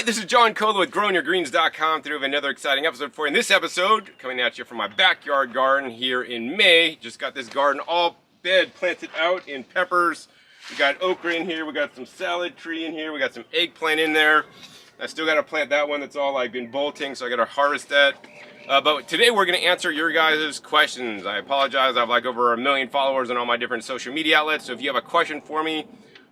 Alright, this is John Cola with growingyourgreens.com through another exciting episode for you. In this episode, coming at you from my backyard garden here in May. Just got this garden all bed planted out in peppers. We got okra in here, we got some salad tree in here, we got some eggplant in there. I still got to plant that one that's all like been bolting, so I got to harvest that. But today we're going to answer your guys' questions. I apologize, I have like over 1 million followers on all my different social media outlets, so if you have a question for me,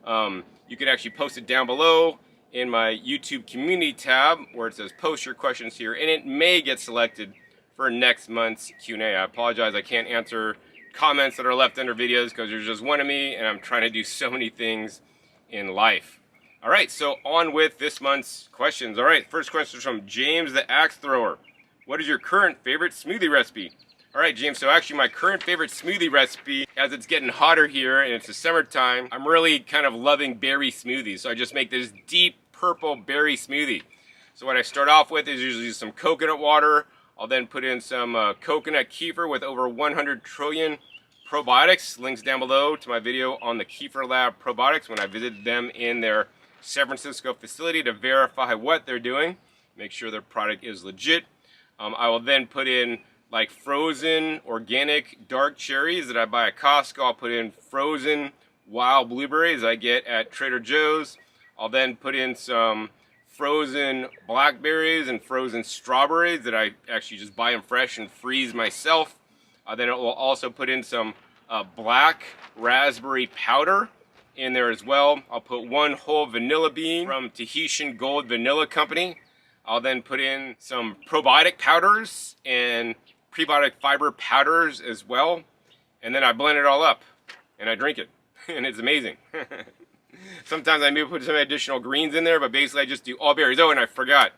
you can actually post it down below in my YouTube community tab where it says post your questions here, and it may get selected for next month's Q&A. I apologize, I can't answer comments that are left under videos because there's just one of me and I'm trying to do so many things in life. Alright, so on with this month's questions. Alright, first question is from James the Axe Thrower. What is your current favorite smoothie recipe? Alright James, so actually my current favorite smoothie recipe, as it's getting hotter here and it's the summertime, I'm really kind of loving berry smoothies. So I just make this deep purple berry smoothie. So what I start off with is usually some coconut water. I'll then put in some coconut kefir with over 100 trillion probiotics. Links down below to my video on the Kefir Lab probiotics when I visited them in their San Francisco facility to verify what they're doing. Make sure their product is legit. I will then put in like frozen organic dark cherries that I buy at Costco. I'll put in frozen wild blueberries I get at Trader Joe's. I'll then put in some frozen blackberries and frozen strawberries that I actually just buy them fresh and freeze myself. Then I will also put in some black raspberry powder in there as well. I'll put 1 whole vanilla bean from Tahitian Gold Vanilla Company. I'll then put in some probiotic powders and prebiotic fiber powders as well. And then I blend it all up and I drink it. And it's amazing. Sometimes I may put some additional greens in there, but basically I just do all berries. Oh, and I forgot.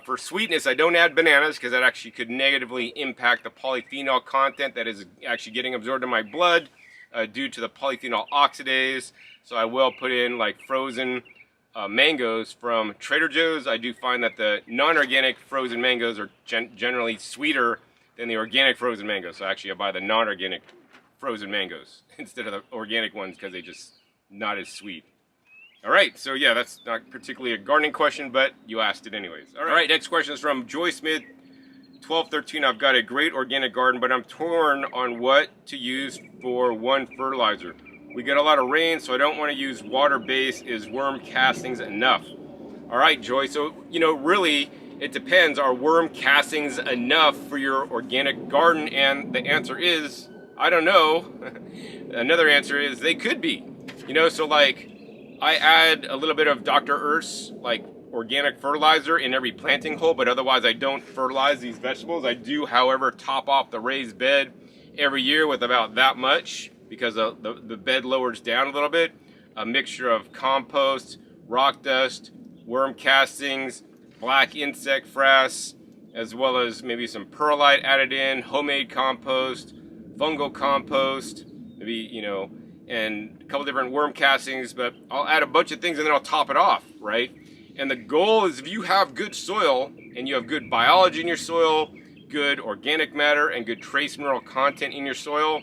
For sweetness, I don't add bananas because that actually could negatively impact the polyphenol content that is actually getting absorbed in my blood due to the polyphenol oxidase. So I will put in like frozen mangoes from Trader Joe's. I do find that the non-organic frozen mangoes are generally sweeter than the organic frozen mangoes. So actually I buy the non-organic frozen mangoes instead of the organic ones because they just not as sweet. Alright, so yeah, that's not particularly a gardening question, but you asked it anyways. Alright, next question is from Joy Smith 1213. I've got a great organic garden, but I'm torn on what to use for one fertilizer. We get a lot of rain, so I don't want to use water-based. Is worm castings enough? Alright, Joy, so you know, really, it depends. Are worm castings enough for your organic garden? And the answer is, I don't know. Another answer is they could be. You know, so like, I add a little bit of Dr. Earth's like organic fertilizer in every planting hole, but otherwise I don't fertilize these vegetables. I do, however, top off the raised bed every year with about that much because the bed lowers down a little bit. A mixture of compost, rock dust, worm castings, black insect frass, as well as maybe some perlite added in, homemade compost, fungal compost, maybe, you know, and a couple different worm castings, but I'll add a bunch of things and then I'll top it off, right? And the goal is if you have good soil and you have good biology in your soil, good organic matter and good trace mineral content in your soil,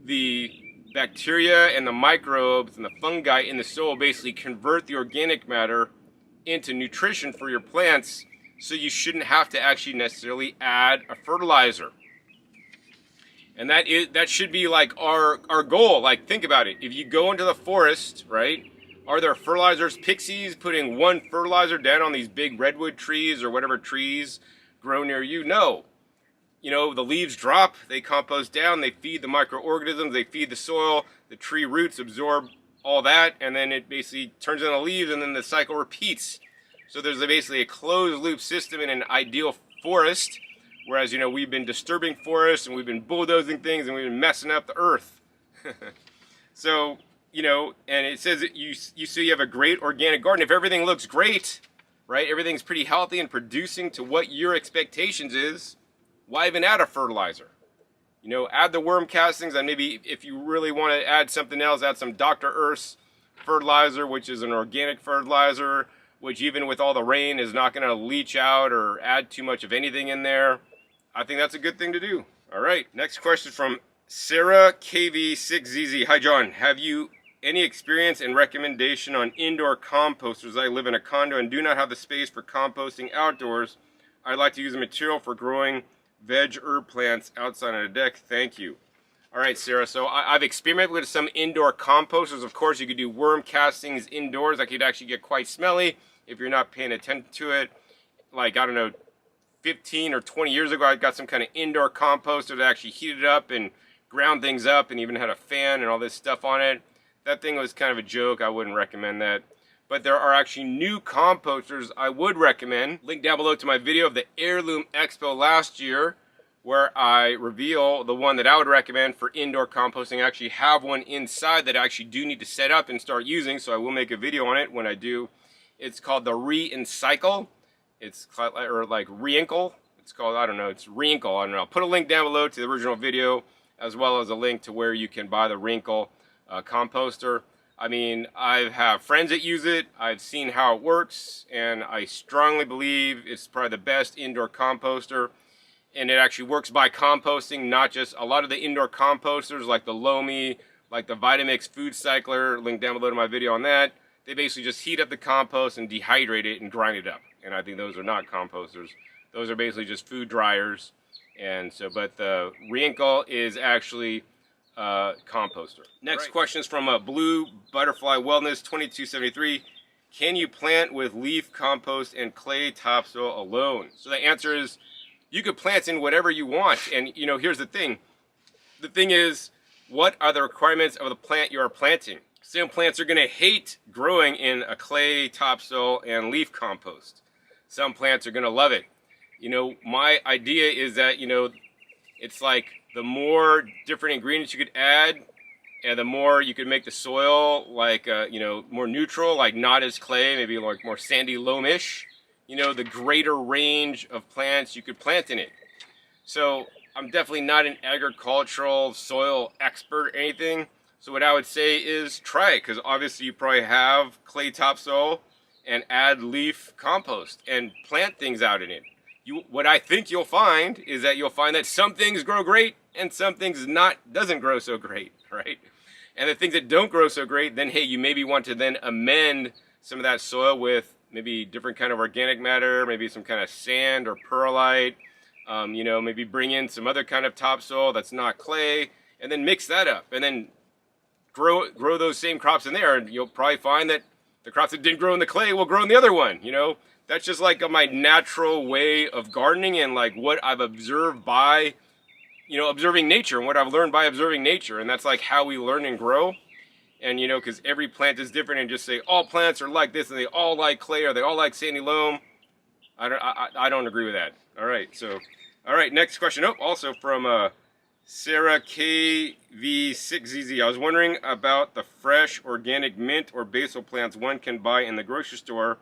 the bacteria and the microbes and the fungi in the soil basically convert the organic matter into nutrition for your plants, so you shouldn't have to actually necessarily add a fertilizer. And that should be like our goal. Like, think about it. If you go into the forest, right, are there fertilizers, pixies putting one fertilizer down on these big redwood trees or whatever trees grow near you? No. You know, the leaves drop, they compost down, they feed the microorganisms, they feed the soil, the tree roots absorb all that, and then it basically turns into leaves, and then the cycle repeats. So there's basically a closed loop system in an ideal forest. Whereas, you know, we've been disturbing forests and we've been bulldozing things and we've been messing up the earth. So, you know, and it says that you say you have a great organic garden. If everything looks great, right, everything's pretty healthy and producing to what your expectations is, why even add a fertilizer? You know, add the worm castings, and maybe if you really want to add something else, add some Dr. Earth's fertilizer, which is an organic fertilizer, which even with all the rain is not going to leach out or add too much of anything in there. I think that's a good thing to do. All right, next question from Sarah KV6ZZ. Hi John, have you any experience and recommendation on indoor composters? I live in a condo and do not have the space for composting outdoors. I'd like to use the material for growing veg herb plants outside on a deck. Thank you. All right, Sarah, so I've experimented with some indoor composters. Of course, you could do worm castings indoors. That could actually get quite smelly if you're not paying attention to it. Like, I don't know, 15 or 20 years ago, I got some kind of indoor composter that actually heated up and ground things up and even had a fan and all this stuff on it. That thing was kind of a joke. I wouldn't recommend that. But there are actually new composters I would recommend. Link down below to my video of the Heirloom Expo last year, where I reveal the one that I would recommend for indoor composting. I actually have one inside that I actually do need to set up and start using, so I will make a video on it when I do. It's called the Re-Encycle. It's or like Re-Inkle. It's called, I don't know, it's Re-Inkle. I don't know. I'll put a link down below to the original video, as well as a link to where you can buy the Re-Inkle composter. I mean, I have friends that use it. I've seen how it works, and I strongly believe it's probably the best indoor composter. And it actually works by composting, not just a lot of the indoor composters like the Lomi, like the Vitamix Food Cycler, link down below to my video on that. They basically just heat up the compost and dehydrate it and grind it up. And I think those are not composters. Those are basically just food dryers. And so, but the Re-Inkle is actually a composter. Next question is from Blue Butterfly Wellness 2273. Can you plant with leaf compost and clay topsoil alone? So the answer is, you could plant in whatever you want. And, you know, here's the thing. The thing is, what are the requirements of the plant you are planting? Some plants are going to hate growing in a clay, topsoil, and leaf compost. Some plants are going to love it. You know, my idea is that, you know, it's like the more different ingredients you could add, and the more you could make the soil, like, you know, more neutral, like not as clay, maybe like more sandy loam-ish. You know, the greater range of plants you could plant in it. So I'm definitely not an agricultural soil expert or anything. So what I would say is try it, because obviously you probably have clay topsoil, and add leaf compost and plant things out in it. What I think you'll find is that you'll find that some things grow great and some things doesn't grow so great, right? And the things that don't grow so great, then hey, you maybe want to then amend some of that soil with maybe different kind of organic matter, maybe some kind of sand or perlite, you know, maybe bring in some other kind of topsoil that's not clay, and then mix that up, and then grow those same crops in there, and you'll probably find that the crops that didn't grow in the clay will grow in the other one, you know? That's just like my natural way of gardening and like what I've observed by, you know, observing nature and what I've learned by observing nature, and that's like how we learn and grow. And, you know, because every plant is different, and just say all plants are like this and they all like clay or they all like sandy loam. I don't agree with that. All right, so, all right, next question. Oh, also from Sarah KV6ZZ. I was wondering about the fresh organic mint or basil plants one can buy in the grocery store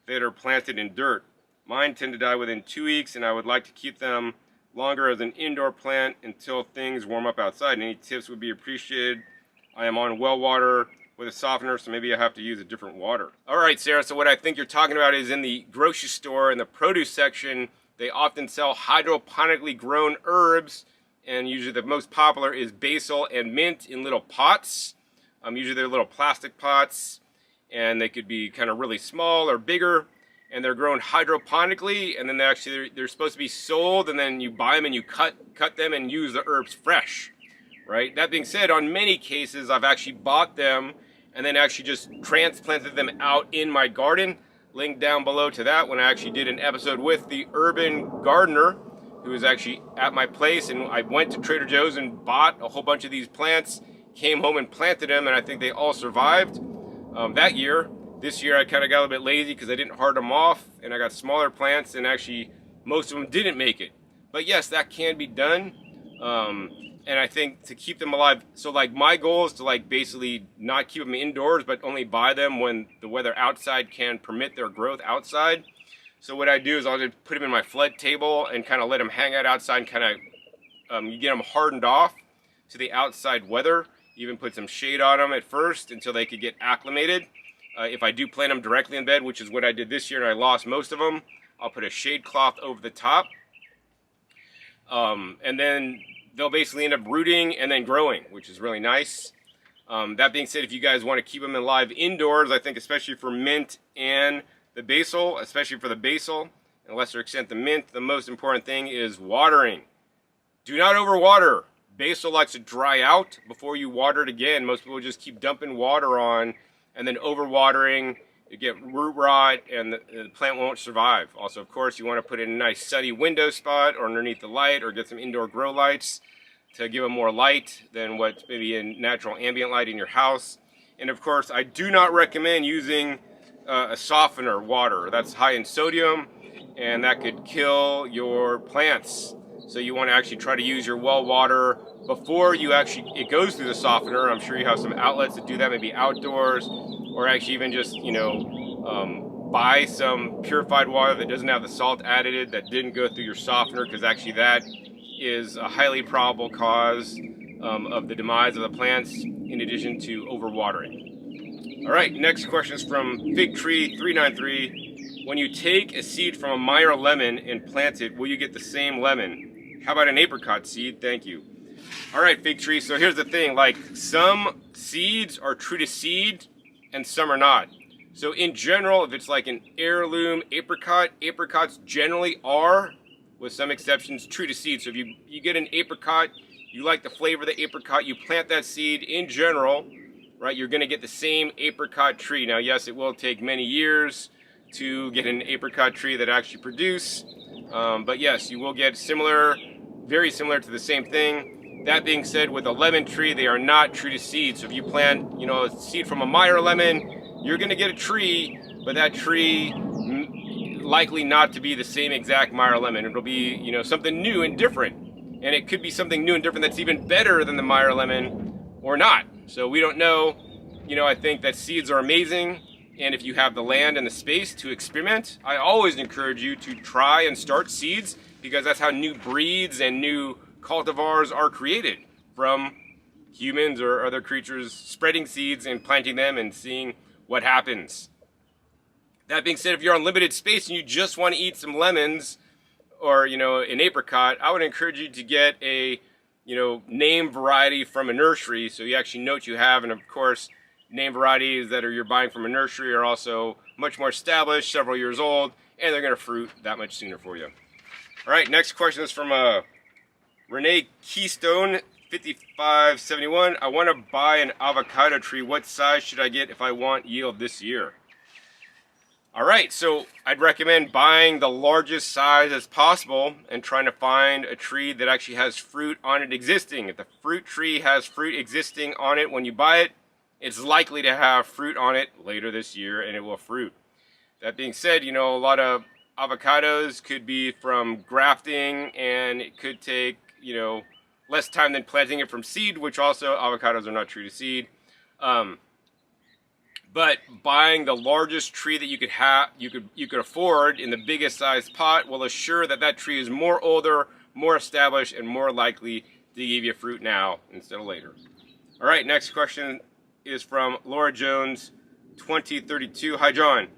that are planted in dirt. Mine tend to die within 2 weeks, and I would like to keep them longer as an indoor plant until things warm up outside. Any tips would be appreciated. I am on well water with a softener, so maybe I have to use a different water. All right, Sarah, so what I think you're talking about is in the grocery store, in the produce section, they often sell hydroponically grown herbs, and usually the most popular is basil and mint in little pots. Usually they're little plastic pots, and they could be kind of really small or bigger, and they're grown hydroponically, and then they're supposed to be sold, and then you buy them and you cut them and use the herbs fresh. Right? That being said, on many cases, I've actually bought them and then actually just transplanted them out in my garden. Link down below to that when I actually did an episode with the urban gardener who was actually at my place, and I went to Trader Joe's and bought a whole bunch of these plants, came home and planted them, and I think they all survived that year. This year I kind of got a little bit lazy because I didn't hard them off, and I got smaller plants, and actually most of them didn't make it. But yes, that can be done. And I think to keep them alive, so like my goal is to like basically not keep them indoors, but only buy them when the weather outside can permit their growth outside. So what I do is I'll just put them in my flood table and kind of let them hang out outside and kind of you get them hardened off to the outside weather. Even put some shade on them at first until they could get acclimated. If I do plant them directly in bed, which is what I did this year and I lost most of them, I'll put a shade cloth over the top. And then they'll basically end up rooting and then growing, which is really nice. That being said, if you guys want to keep them alive indoors, I think especially for mint and the basil, especially for the basil, and lesser extent the mint, the most important thing is watering. Do not overwater. Basil likes to dry out before you water it again. Most people just keep dumping water on and then overwatering. You get root rot and the plant won't survive. Also, of course, you want to put it in a nice sunny window spot or underneath the light, or get some indoor grow lights to give them more light than what's maybe in natural ambient light in your house. And of course, I do not recommend using a softener water. That's high in sodium and that could kill your plants. So you want to actually try to use your well water before it goes through the softener. I'm sure you have some outlets that do that, maybe outdoors, or actually even just, buy some purified water that doesn't have the salt added, that didn't go through your softener, because actually that is a highly probable cause of the demise of the plants, in addition to overwatering. All right, next question is from Fig Tree 393. When you take a seed from a Meyer lemon and plant it, will you get the same lemon? How about an apricot seed? Thank you. All right, Fig Tree. So here's the thing. Like, some seeds are true to seed and some are not. So in general, if it's like an heirloom apricot, apricots generally are, with some exceptions, true to seed. So if you get an apricot, you like the flavor of the apricot, you plant that seed, in general, right, you're going to get the same apricot tree. Now, yes, it will take many years to get an apricot tree that actually produce, but yes, you will get very similar to the same thing. That being said, with a lemon tree, they are not true to seed. So if you plant, a seed from a Meyer lemon, you're going to get a tree, but that tree likely not to be the same exact Meyer lemon. It'll be, something new and different. And it could be something new and different that's even better than the Meyer lemon or not. So we don't know. I think that seeds are amazing. And if you have the land and the space to experiment, I always encourage you to try and start seeds, because that's how new breeds and new cultivars are created, from humans or other creatures spreading seeds and planting them and seeing what happens. That being said, if you're on limited space and you just want to eat some lemons or, an apricot, I would encourage you to get a, name variety from a nursery, so you actually know what you have. And of course, name varieties that you're buying from a nursery are also much more established, several years old, and they're going to fruit that much sooner for you. All right, next question is from Renee Keystone 5571. I want to buy an avocado tree. What size should I get if I want yield this year? All right, so I'd recommend buying the largest size as possible and trying to find a tree that actually has fruit on it existing. If the fruit tree has fruit existing on it when you buy it, it's likely to have fruit on it later this year, and it will fruit. That being said, a lot of avocados could be from grafting, and it could take, less time than planting it from seed, which also avocados are not true to seed. But buying the largest tree that you could afford in the biggest size pot will assure that that tree is more older, more established, and more likely to give you fruit now instead of later. All right, next question is from Laura Jones 2032. Hi John,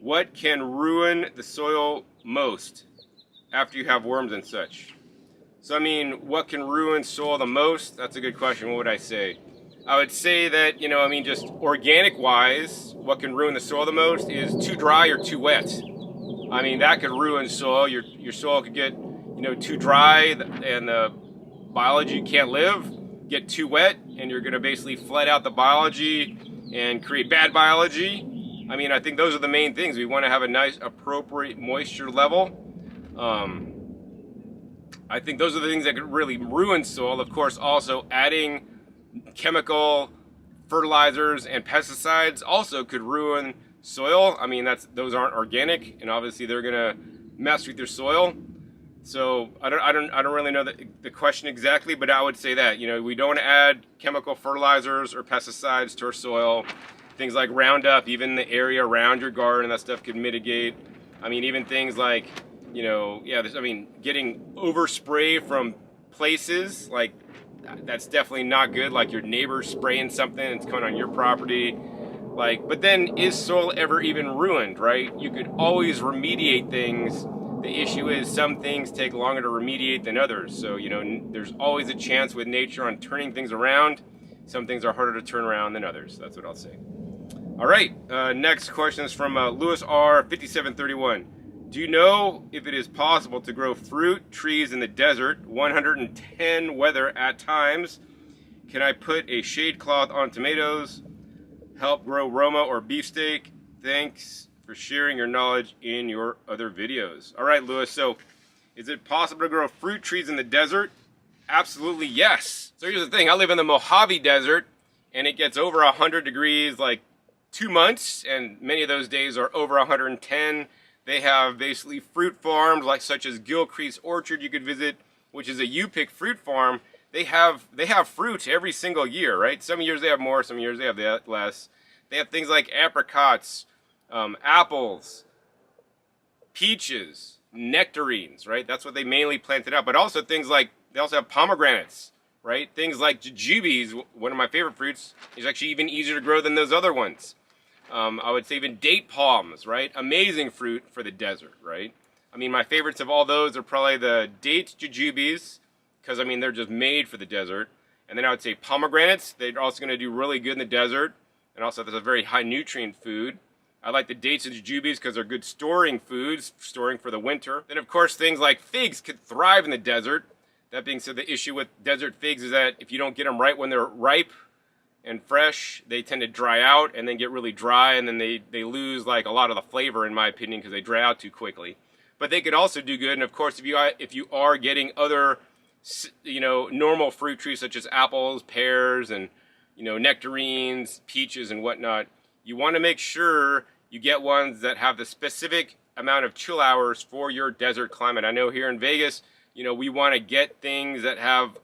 what can ruin the soil most after you have worms and such? So what can ruin soil the most? That's a good question. What would I say? I would say that, just organic wise, what can ruin the soil the most is too dry or too wet. That could ruin soil. Your soil could get, too dry and the biology can't live, get too wet, and you're going to basically flood out the biology and create bad biology. I think those are the main things. We want to have a nice, appropriate moisture level. I think those are the things that could really ruin soil. Of course, also adding chemical fertilizers and pesticides also could ruin soil. Those aren't organic, and obviously they're gonna mess with your soil. So I don't really know the question exactly, but I would say that we don't add chemical fertilizers or pesticides to our soil. Things like Roundup, even the area around your garden, that stuff could mitigate. Even things like getting overspray from places, like that's definitely not good. Like your neighbor spraying something, it's coming on your property. But then is soil ever even ruined, right? You could always remediate things. The issue is some things take longer to remediate than others. So, there's always a chance with nature on turning things around. some things are harder to turn around than others. That's what I'll say. All right, next question is from Lewis R. 5731. Do you know if it is possible to grow fruit trees in the desert, 110 weather at times? Can I put a shade cloth on tomatoes? Help grow Roma or beefsteak? Thanks for sharing your knowledge in your other videos. All right, Lewis, so is it possible to grow fruit trees in the desert? Absolutely yes. So here's the thing, I live in the Mojave Desert, and it gets over 100 degrees like 2 months, and many of those days are over 110. They have basically fruit farms like such as Gilcrease Orchard you could visit, which is a U-pick fruit farm. They have fruit every single year, right? Some years they have more, some years they have less. They have things like apricots, apples, peaches, nectarines, right? That's what they mainly planted out. But also things like, they also have pomegranates, right? Things like jujubes, one of my favorite fruits, is actually even easier to grow than those other ones. I would say even date palms, right? Amazing fruit for the desert, right? I mean, my favorites of all those are probably the date jujubes, because I mean, they're just made for the desert. And then I would say pomegranates, they're also going to do really good in the desert. And also, that's a very high nutrient food. I like the dates and jujubes because they're good storing foods, storing for the winter. Then, of course, things like figs could thrive in the desert. That being said, the issue with desert figs is that if you don't get them right when they're ripe and fresh, they tend to dry out and then get really dry, and then they lose like a lot of the flavor, in my opinion, because they dry out too quickly. But they could also do good. And of course, if you are getting other, normal fruit trees such as apples, pears, and nectarines, peaches, and whatnot, you want to make sure you get ones that have the specific amount of chill hours for your desert climate. I know here in Vegas, we want to get things that have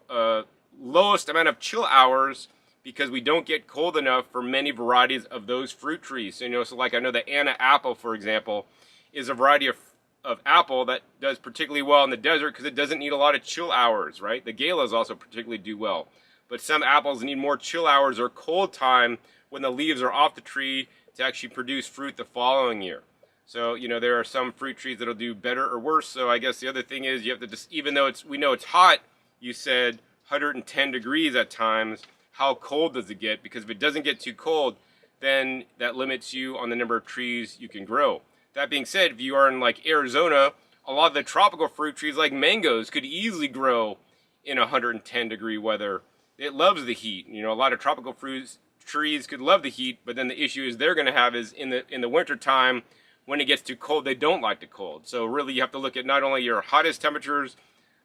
lowest amount of chill hours because we don't get cold enough for many varieties of those fruit trees. So like I know the Anna apple, for example, is a variety of apple that does particularly well in the desert because it doesn't need a lot of chill hours, right? The Galas also particularly do well. But some apples need more chill hours or cold time when the leaves are off the tree to actually produce fruit the following year. So, there are some fruit trees that'll do better or worse. So I guess the other thing is you have to just, even though we know it's hot, you said 110 degrees at times, how cold does it get? Because if it doesn't get too cold, then that limits you on the number of trees you can grow. That being said, if you are in like Arizona, a lot of the tropical fruit trees like mangoes could easily grow in 110 degree weather. It loves the heat. A lot of tropical trees could love the heat, but then the issue is they're going to have is in the winter time when it gets too cold, they don't like the cold. So really you have to look at not only your hottest temperatures,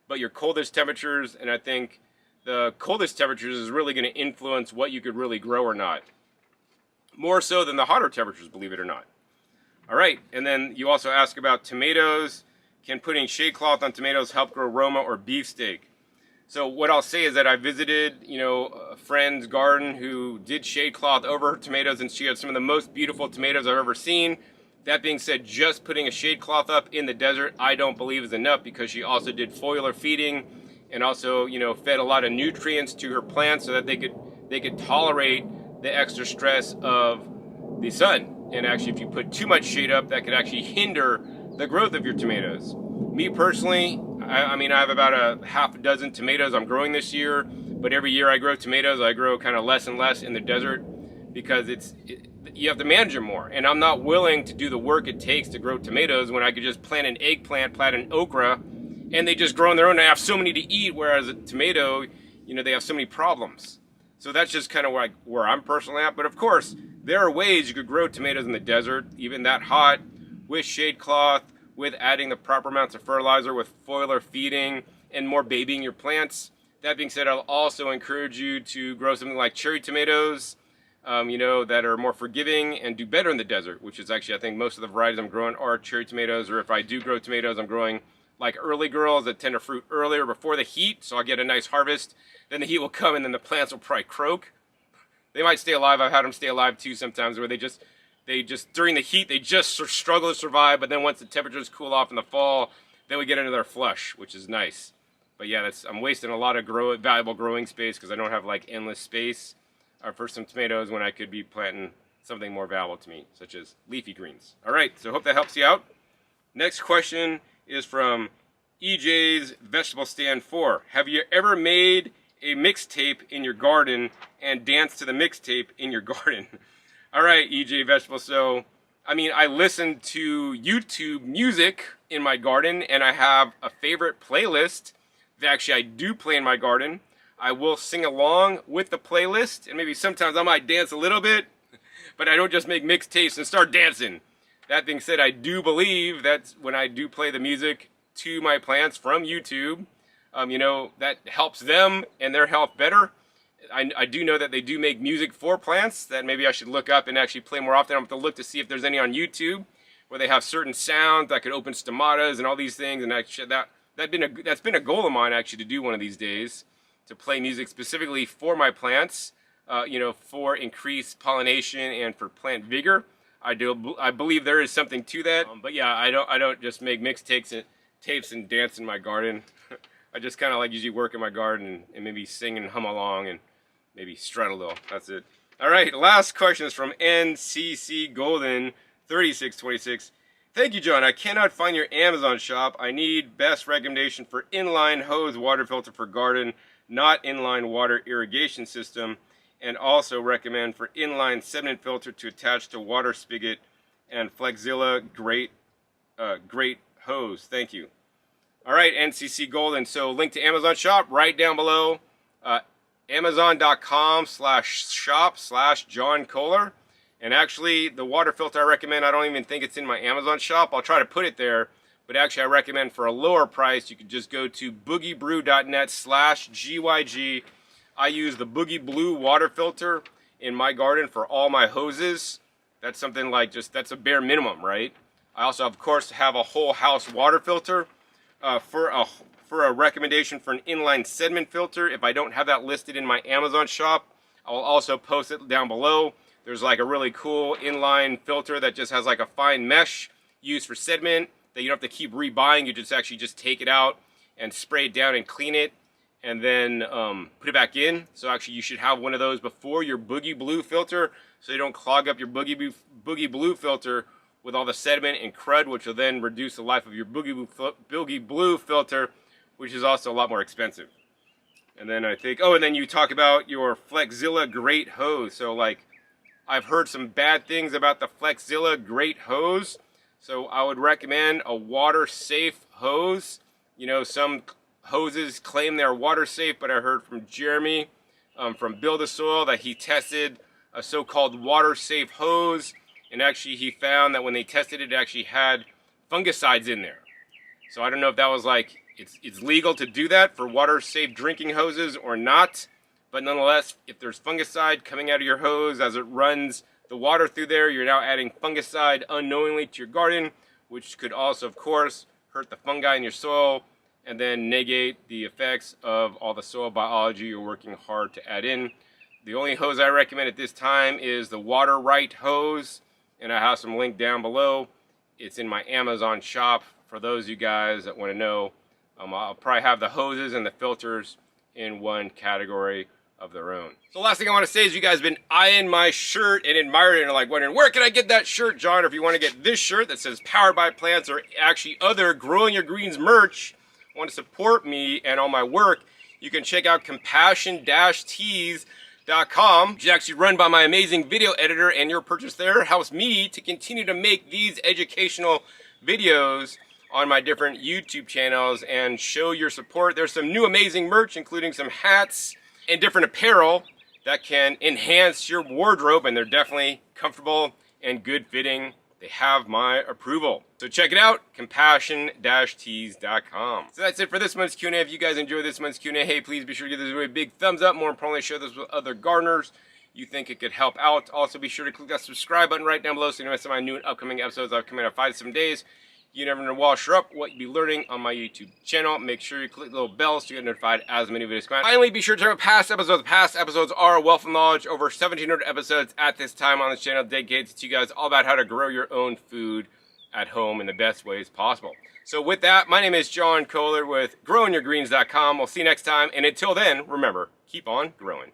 but your coldest temperatures. And I think the coldest temperatures is really going to influence what you could really grow or not. More so than the hotter temperatures, believe it or not. All right, and then you also ask about tomatoes. Can putting shade cloth on tomatoes help grow Roma or beefsteak? So what I'll say is that I visited, a friend's garden who did shade cloth over her tomatoes, and she had some of the most beautiful tomatoes I've ever seen. That being said, just putting a shade cloth up in the desert, I don't believe is enough because she also did foliar feeding and also, fed a lot of nutrients to her plants so that they could tolerate the extra stress of the sun. And actually, if you put too much shade up, that could actually hinder the growth of your tomatoes. Me personally, I have about a half a dozen tomatoes I'm growing this year, but every year I grow tomatoes, I grow kind of less and less in the desert because you have to manage them more. And I'm not willing to do the work it takes to grow tomatoes when I could just plant an eggplant, plant an okra, and they just grow on their own. I have so many to eat, whereas a tomato, they have so many problems. So that's just kind of where I'm personally at. But of course, there are ways you could grow tomatoes in the desert, even that hot, with shade cloth, with adding the proper amounts of fertilizer, with foliar feeding, and more babying your plants. That being said, I'll also encourage you to grow something like cherry tomatoes, that are more forgiving and do better in the desert, which is actually, I think most of the varieties I'm growing are cherry tomatoes, or if I do grow tomatoes, I'm growing like early girls that tend to fruit earlier before the heat, so I'll get a nice harvest. Then the heat will come and then the plants will probably croak. They might stay alive. I've had them stay alive too sometimes, where they just during the heat, they just sort of struggle to survive, but then once the temperatures cool off in the fall, then we get into their flush, which is nice. But yeah, I'm wasting a lot of valuable growing space because I don't have like endless space for some tomatoes when I could be planting something more valuable to me, such as leafy greens. All right, so hope that helps you out. Next question is from EJ's Vegetable Stand 4. Have you ever made a mixtape in your garden and dance to the mixtape in your garden. All right, EJ Vegetable. So, I mean, I listen to YouTube music in my garden, and I have a favorite playlist that actually I do play in my garden. I will sing along with the playlist, and maybe sometimes I might dance a little bit, but I don't just make mixtapes and start dancing. That being said, I do believe that when I do play the music to my plants from YouTube, you know, that helps them and their health better. I do know that they do make music for plants that maybe I should look up and actually play more often. I'm going to look to see if there's any on YouTube where they have certain sounds that could open stomatas and all these things. And actually that's been a goal of mine actually to do one of these days, to play music specifically for my plants, you know, for increased pollination and for plant vigor. I believe there is something to that. But yeah, I don't just make mixtapes and dance in my garden. I just kind of like usually work in my garden and maybe sing and hum along and maybe strut a little. That's it. All right, last question is from NCC Golden 3626. Thank you, John. I cannot find your Amazon shop. I need best recommendation for inline hose water filter for garden, not inline water irrigation system, and also recommend for inline sediment filter to attach to water spigot and Flexzilla great hose. Thank you. All right, NCC Golden. So link to Amazon shop right down below. Amazon.com/shop/John Kohler. And actually, the water filter I recommend, I don't even think it's in my Amazon shop. I'll try to put it there. But actually, I recommend for a lower price, you could just go to boogiebrew.net/GYG. I use the Boogie Blue water filter in my garden for all my hoses. That's something like that's a bare minimum, right? I also, of course, have a whole house water filter. For a recommendation for an inline sediment filter, if I don't have that listed in my Amazon shop, I'll also post it down below. There's like a really cool inline filter that just has like a fine mesh used for sediment that you don't have to keep rebuying. You just actually take it out and spray it down and clean it, and then put it back in. So actually you should have one of those before your Boogie Blue filter, so you don't clog up your Boogie Blue filter with all the sediment and crud, which will then reduce the life of your Boogie Blue filter, which is also a lot more expensive. And then I think, and then you talk about your Flexzilla Great Hose. So like, I've heard some bad things about the Flexzilla Great Hose. So I would recommend a water safe hose. You know, some hoses claim they're water safe, but I heard from Jeremy from Build a Soil that he tested a so-called water safe hose. And actually he found that when they tested it, it actually had fungicides in there. So I don't know if that was like, it's legal to do that for water safe drinking hoses or not. But nonetheless, if there's fungicide coming out of your hose as it runs the water through there, you're now adding fungicide unknowingly to your garden, which could also, of course, hurt the fungi in your soil and then negate the effects of all the soil biology you're working hard to add in. The only hose I recommend at this time is the Water Right hose, and I have some link down below. It's in my Amazon shop for those of you guys that want to know. I'll probably have the hoses and the filters in one category of their own. So last thing I want to say is you guys have been eyeing my shirt and admired it and are like wondering, where can I get that shirt, John? Or if you want to get this shirt that says Powered by Plants or actually other Growing Your Greens merch, want to support me and all my work, you can check out compassion-tees.com, which is actually run by my amazing video editor, and your purchase there helps me to continue to make these educational videos on my different YouTube channels and show your support. There's some new amazing merch, including some hats and different apparel that can enhance your wardrobe, and they're definitely comfortable and good fitting. They have my approval. So check it out, compassion-tees.com. So that's it for this month's Q&A. If you guys enjoyed this month's Q&A, hey, please be sure to give this video a big thumbs up. More importantly, share this with other gardeners you think it could help out. Also, be sure to click that subscribe button right down below so you don't miss my new and upcoming episodes. I've come out 5 to 7 days. You never know while you're up what you'll be learning on my YouTube channel. Make sure you click the little bell so you get notified as many videos come out. Finally, be sure to check out past episodes. Past episodes are a wealth of knowledge. Over 1,700 episodes at this time on this channel dedicated to you guys all about how to grow your own food at home in the best ways possible. So with that, my name is John Kohler with growingyourgreens.com. We'll see you next time. And until then, remember, keep on growing.